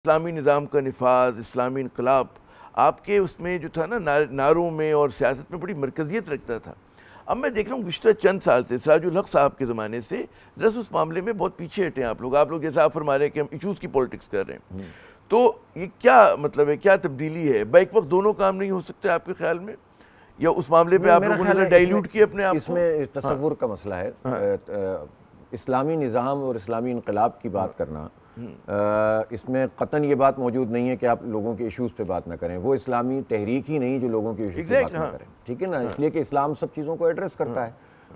इस्लामी निज़ाम का निफाज, इस्लामी इनकलाब आपके उसमें जो था ना नारों में और सियासत में बड़ी मरकज़ियत रखता था। अब मैं देख रहा हूँ पिछले चंद साल से सिराजुल हक साहब के ज़माने से ज़रा उस मामले में बहुत पीछे हटे हैं आप लोग जैसा आप फरमा रहे हैं कि हम इशूज़ की पॉलिटिक्स कर रहे हैं। तो ये क्या मतलब है, क्या तब्दीली है? बैक वक्त दोनों काम नहीं हो सकते आपके ख्याल में, या उस मामले पे आप लोगों ने डाइल्यूट किया अपने आप को? इसमें तसव्वुर का मसला है। इस्लामी निज़ाम और इस्लामी इनकलाब की बात करना, इसमें कतन ये बात मौजूद नहीं है कि आप लोगों के इश्यूज़ पे बात ना करें। वो इस्लामी तहरीक ही नहीं जो लोगों के इश्यूज़ पे बात ना करें, ठीक है ना। इसलिए कि इस्लाम सब चीज़ों को एड्रेस करता है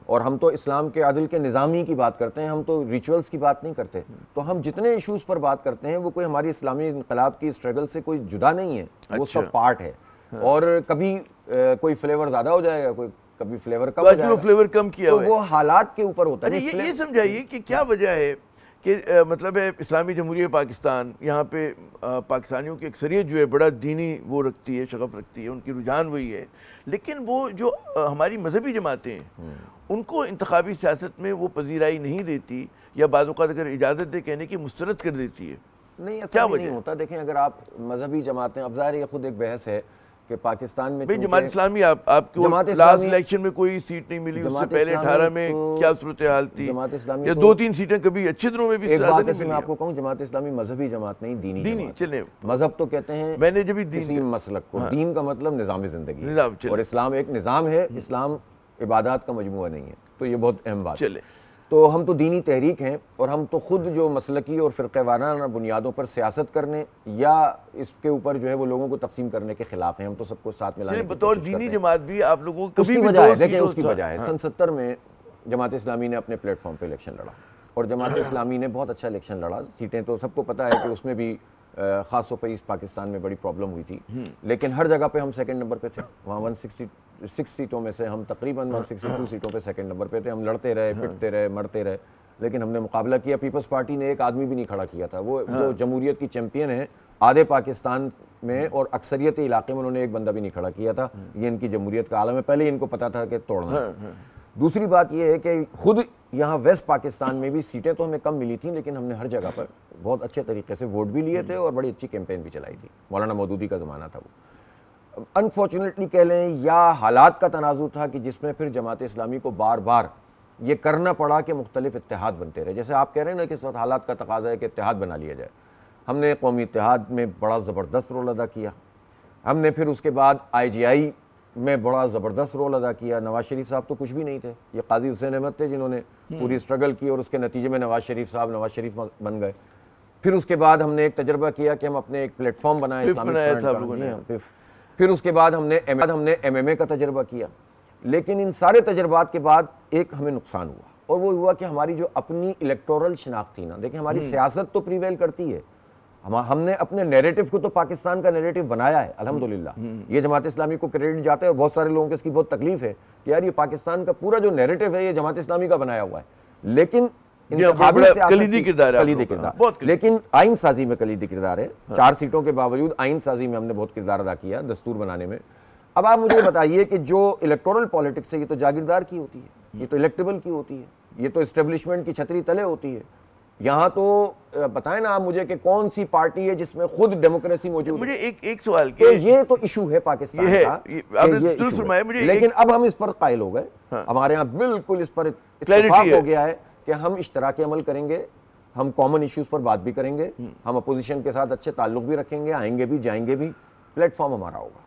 और हम तो इस्लाम के अदल के निज़ामी की बात करते हैं, हम तो रिचुअल्स की बात नहीं करते। तो हम जितने इश्यूज़ पर बात करते हैं वो कोई हमारी इस्लामी इनकलाब की स्ट्रगल से कोई जुदा नहीं है, वो सब पार्ट है। और कभी कोई फ्लेवर ज़्यादा हो जाएगा, कोई कभी फ्लेवर कम हो जाएगा, फ्लेवर कम किया तो वो हालात के ऊपर होता है। ये समझाइए कि क्या वजह है कि मतलब है इस्लामी जमहूरियत पाकिस्तान, यहाँ पे पाकिस्तानियों की अक्सरियत जो है बड़ा दीनी वो रखती है, शगफ रखती है, उनकी रुझान वही है, लेकिन वो जो हमारी मजहबी जमातें हैं उनको इंतखाबी सियासत में वो पजीराई नहीं देती, या बाद औक़ात अगर इजाज़त दे कहने की मुस्तरद कर देती है। नहीं, ऐसा नहीं होता। देखें, अगर आप मजहबी जमातें, अब ज़ाहिर ये खुद एक बहस है कि पाकिस्तान में जमात इस्लामी आपको लास्ट इलेक्शन में कोई सीट नहीं मिली, उससे पहले 18 में क्या सूरत हाल थी, या 2-3 सीटें कभी अच्छे दिनों में भी एक बात है, मैं आपको कहूँ, जमात इस्लामी मजहबी जमात नहीं, दीनी चले। मजहब तो कहते हैं मैंने जब किसी मसलक को, दीन का मतलब निज़ाम ज़िंदगी, और इस्लाम एक निज़ाम है, इस्लाम इबादत का मजमूआ नहीं है। तो ये बहुत अहम बात है। तो हम तो दीनी तहरीक हैं और हम तो खुद जो मसलकी और फ़िरक़ेवाराना बुनियादों पर सियासत करने या इसके ऊपर जो है वो लोगों को तकसीम करने के खिलाफ हैं। हम तो सबको साथ मिलाने की बतौर दीनी जमात भी आप लोगों को उसकी वजह है, देखें उसकी वजह है। सन 70 में जमात इस्लामी ने अपने प्लेटफॉर्म पर इलेक्शन लड़ा और जमात इस्लामी ने बहुत अच्छा इलेक्शन लड़ा। सीटें तो सबको पता है कि उसमें भी ख़ास तौर पर ईस्ट पाकिस्तान में बड़ी प्रॉब्लम हुई थी, लेकिन हर जगह पे हम सेकंड नंबर पे थे। वहाँ 166 सीटों में से हम तकरीबन 162 सीटों पे सेकंड नंबर पे थे। हम लड़ते रहे, पिटते रहे, मरते रहे, लेकिन हमने मुकाबला किया। पीपल्स पार्टी ने एक आदमी भी नहीं खड़ा किया था। वो जो जमहूरियत की चैंपियन है आधे पाकिस्तान में और अक्सरियती इलाके में, उन्होंने एक बंदा भी नहीं खड़ा किया था। ये इनकी जमहूरियत का आलम है, पहले इनको पता था कि तोड़ना। दूसरी बात यह है कि खुद यहाँ वेस्ट पाकिस्तान में भी सीटें तो हमें कम मिली थी, लेकिन हमने हर जगह पर बहुत अच्छे तरीके से वोट भी लिए थे और बड़ी अच्छी कैंपेन भी चलाई थी। मौलाना मौदूदी का ज़माना था वो। अनफॉर्चुनेटली कह लें या हालात का तनाज़ुर था कि जिसमें फिर जमात इस्लामी को बार बार ये करना पड़ा कि मुख्तलिफ इत्तेहाद बनते रहे। जैसे आप कह रहे हैं ना कि इस वक्त हालात का तकाजा है कि इत्तेहाद बना लिया जाए। हमने कौमी इत्तेहाद में बड़ा ज़बरदस्त रोल अदा किया। हमने फिर उसके बाद IGI में बड़ा ज़बरदस्त रोल अदा किया। नवाज शरीफ साहब तो कुछ भी नहीं थे, ये काजी हुसैन अहमद थे जिन्होंने पूरी स्ट्रगल की और उसके नतीजे में नवाज शरीफ बन गए। फिर उसके बाद हमने एक तजर्बा किया कि हम अपने एक प्लेटफॉर्म बनाए, फिर उसके बाद हमने MMA का तजर्बा किया। लेकिन इन सारे तजर्बात के बाद एक हमें नुकसान हुआ, और वो हुआ कि हमारी जो अपनी इलेक्टोरल शनाख्त थी ना, देखिए हमारी सियासत तो प्रीवेल करती है, हमने अपने नैरेटिव को तो पाकिस्तान का नैरेटिव बनाया है अल्हम्दुलिल्लाह। ये जमात इस्लामी को क्रेडिट जाता है और बहुत सारे लोगों को इसकी बहुत तकलीफ है कि यार ये पाकिस्तान का पूरा जो नैरेटिव है ये जमात इस्लामी का बनाया हुआ है। लेकिन कलीदी किरदार, लेकिन आइन साजी में कलीदी किरदार है। 4 सीटों के बावजूद आइन साजी में हमने बहुत किरदार अदा किया, दस्तूर बनाने में। अब आप मुझे बताइए कि जो इलेक्टोरल पॉलिटिक्स है ये तो जागीरदार की होती है, ये तो इलेक्टेबल की होती है, ये तो एस्टेब्लिशमेंट की छतरी तले होती है। यहाँ तो बताएं ना आप मुझे कि कौन सी पार्टी है जिसमें खुद डेमोक्रेसी मौजूद है। मुझे एक सवाल तो ये तो इशू है पाकिस्तान का, लेकिन अब हम इस पर कायल हो गए। हमारे यहाँ बिल्कुल इस पर इत्तेफाक हो गया है कि हम इश्तराकी अमल करेंगे, हम कॉमन इश्यूज पर बात भी करेंगे, हम अपोजिशन के साथ अच्छे ताल्लुक भी रखेंगे, आएंगे भी जाएंगे भी, प्लेटफॉर्म हमारा होगा।